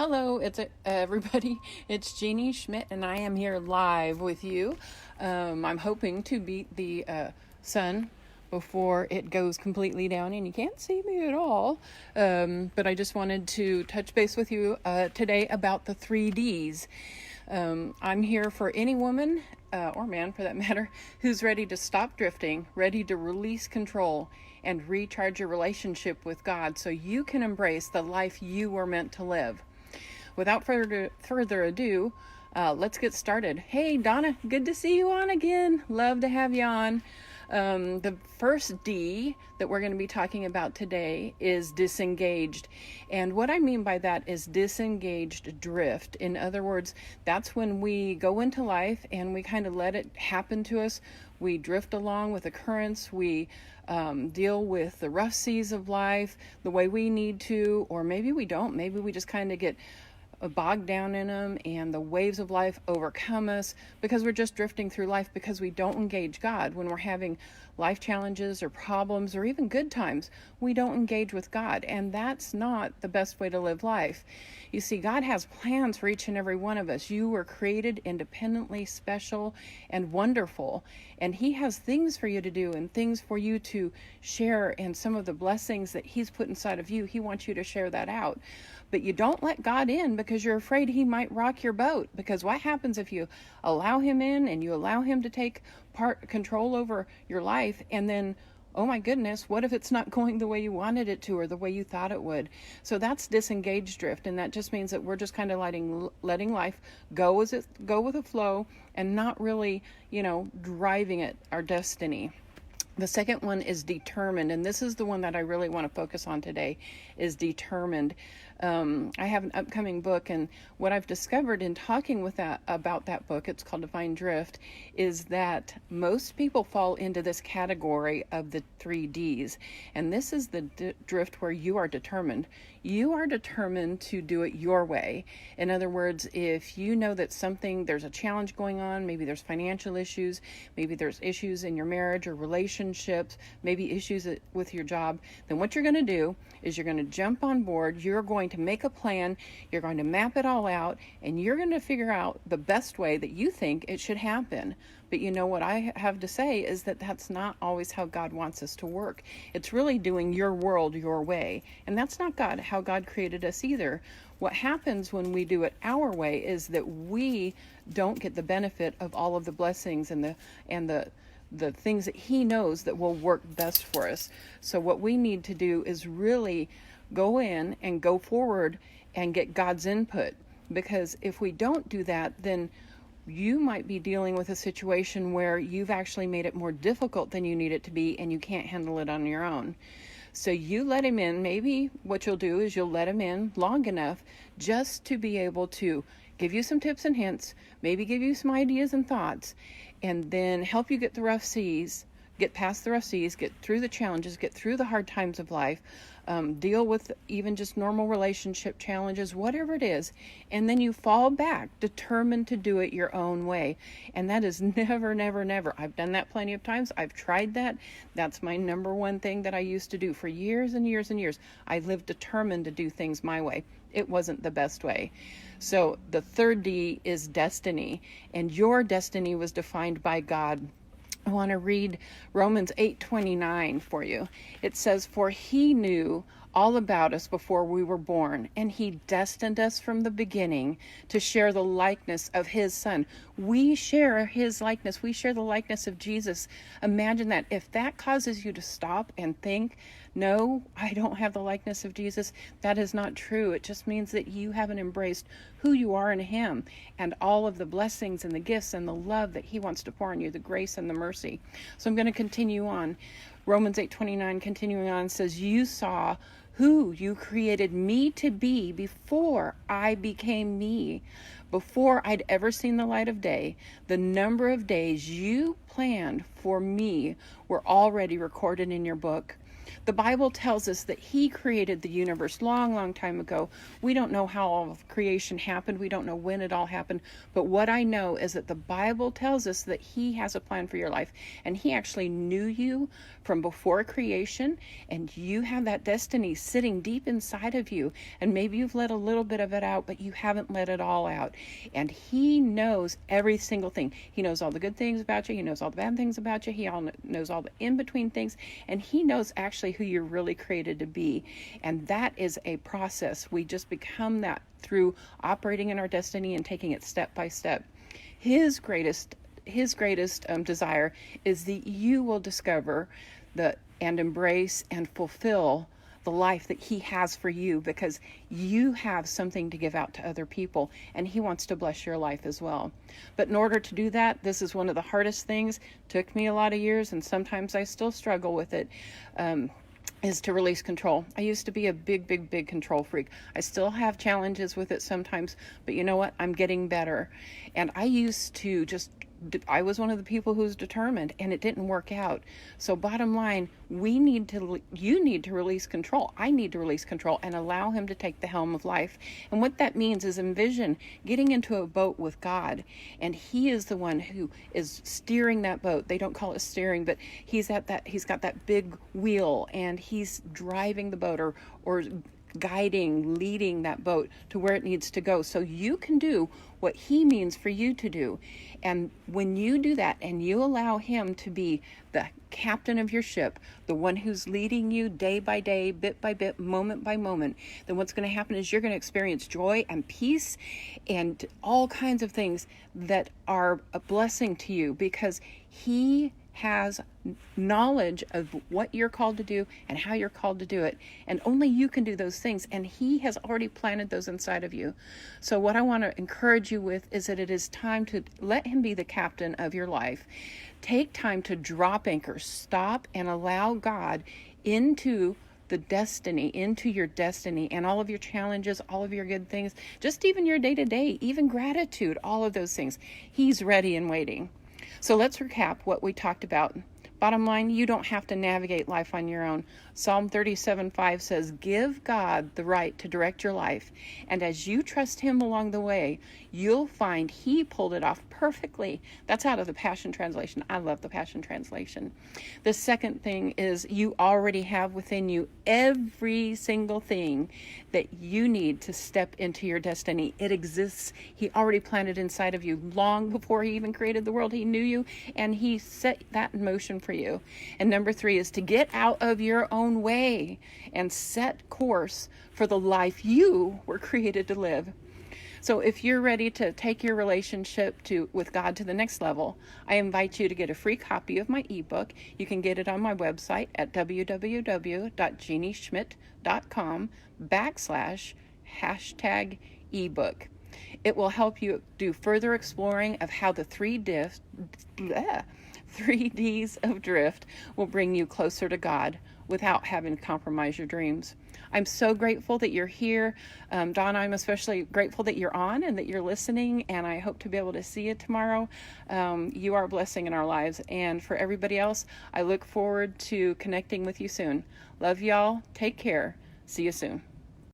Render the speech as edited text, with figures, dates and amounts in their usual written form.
Hello, everybody. It's Jeannie Schmidt, and I am here live with you. I'm hoping to beat the sun before it goes completely down and you can't see me at all. But I just wanted to touch base with you today about the 3Ds. I'm here for any woman, or man for that matter, who's ready to stop drifting, ready to release control, and recharge your relationship with God so you can embrace the life you were meant to live. Without further ado, let's get started. Hey, Donna, good to see you on again. Love to have you on. The first D that we're going to be talking about today is disengaged. And what I mean by that is disengaged drift. In other words, that's when we go into life and we kind of let it happen to us. We drift along with the currents. We deal with the rough seas of life the way we need to, or maybe we don't. Maybe we just kind of get bogged down in them and the waves of life overcome us because we're just drifting through life because we don't engage God. When we're having life challenges or problems or even good times, we don't engage with God, and that's not the best way to live life. You see, God has plans for each and every one of us. You were created independently, special, and wonderful, and He has things for you to do and things for you to share, and some of the blessings that He's put inside of you, He wants you to share that out. But you don't let God in because you're afraid He might rock your boat. Because what happens if you allow Him in and you allow Him to take control over your life, and then, oh my goodness, what if it's not going the way you wanted it to or the way you thought it would? So that's disengaged drift, and that just means that we're just kind of letting life go with the flow and not really, driving it, our destiny. The second one is determined, and this is the one that I really want to focus on today, is determined. I have an upcoming book, and what I've discovered in talking about that book, it's called Divine Drift, is that most people fall into this category of the 3Ds, and this is the drift where you are determined. You are determined to do it your way. In other words, if you know that there's a challenge going on, maybe there's financial issues, maybe there's issues in your marriage or relationships, maybe issues with your job, then what you're going to do is you're going to jump on board, you're going to make a plan, you're going to map it all out, and you're going to figure out the best way that you think it should happen. But you know what I have to say is that that's not always how God wants us to work. It's really doing your world your way. And that's not how God created us either. What happens when we do it our way is that we don't get the benefit of all of the blessings and the things that He knows that will work best for us. So what we need to do is really go in and go forward and get God's input. Because if we don't do that, then you might be dealing with a situation where you've actually made it more difficult than you need it to be, and you can't handle it on your own. So you let Him in. Maybe what you'll do is you'll let Him in long enough just to be able to give you some tips and hints, maybe give you some ideas and thoughts, and then help you get past the rough seas, get through the challenges, get through the hard times of life, deal with even just normal relationship challenges, whatever it is, and then you fall back, determined to do it your own way. And that is never, never, never. I've done that plenty of times. I've tried that. That's my number one thing that I used to do for years and years and years. I lived determined to do things my way. It wasn't the best way. So the third D is destiny, and your destiny was defined by God. I want to read Romans 8:29 for you. It says, "For He knew all about us before we were born, and He destined us from the beginning to share the likeness of His Son." We share His likeness. We share the likeness of Jesus. Imagine that. If that causes you to stop and think, no, I don't have the likeness of Jesus, that is not true. It just means that you haven't embraced who you are in Him and all of the blessings and the gifts and the love that He wants to pour on you, the grace and the mercy. So I'm going to continue on. Romans 8:29, continuing on, says, "You saw who you created me to be before I became me, before I'd ever seen the light of day. The number of days you planned for me were already recorded in your book. The Bible tells us that he created the universe long, long time ago. We don't know how all of creation happened. We don't know when it all happened. But what I know is that the Bible tells us that he has a plan for your life. And he actually knew you from before creation. And you have that destiny sitting deep inside of you. And maybe you've let a little bit of it out, but you haven't let it all out. And he knows every single thing. He knows all the good things about you. He knows all the bad things about you. He knows all the in-between things. And he knows actually who you're really created to be. And that is a process. We just become that through operating in our destiny and taking it step by step. His greatest desire is that you will discover and embrace and fulfill the life that he has for you, because you have something to give out to other people, and he wants to bless your life as well. But in order to do that, this is one of the hardest things. Took me a lot of years, and sometimes I still struggle with it. Is to release control. I used to be a big control freak. I still have challenges with it sometimes, but you know what? I'm getting better. And I used to I was one of the people who was determined, and it didn't work out. So bottom line, you need to release control. I need to release control and allow him to take the helm of life. And what that means is envision getting into a boat with God, and he is the one who is steering that boat. They don't call it steering, but he's got that big wheel, and he's driving the boat or guiding, leading that boat to where it needs to go, so you can do what he means for you to do. And when you do that and you allow him to be the captain of your ship, the one who's leading you day by day, bit by bit, moment by moment, then what's going to happen is you're going to experience joy and peace and all kinds of things that are a blessing to you, because he has knowledge of what you're called to do and how you're called to do it. And only you can do those things. And he has already planted those inside of you. So what I want to encourage you with is that it is time to let him be the captain of your life. Take time to drop anchor, stop, and allow God into your destiny and all of your challenges, all of your good things, just even your day-to-day, even gratitude, all of those things. He's ready and waiting. So let's recap what we talked about. Bottom line, you don't have to navigate life on your own. Psalm 37:5 says, give God the right to direct your life. And as you trust him along the way, you'll find he pulled it off perfectly. That's out of the Passion Translation. I love the Passion Translation. The second thing is you already have within you every single thing that you need to step into your destiny. It exists. He already planted inside of you long before he even created the world. He knew you, and he set that in motion for you. And number 3 is to get out of your own way and set course for the life you were created to live. So if you're ready to take your relationship with God to the next level, I invite you to get a free copy of my ebook. You can get it on my website at www.jeannieschmidt.com/#ebook. It will help you do further exploring of how the 3 Ds of drift will bring you closer to God without having to compromise your dreams. I'm so grateful that you're here. Donna, I'm especially grateful that you're on and that you're listening, and I hope to be able to see you tomorrow. You are a blessing in our lives. And for everybody else, I look forward to connecting with you soon. Love y'all. Take care. See you soon.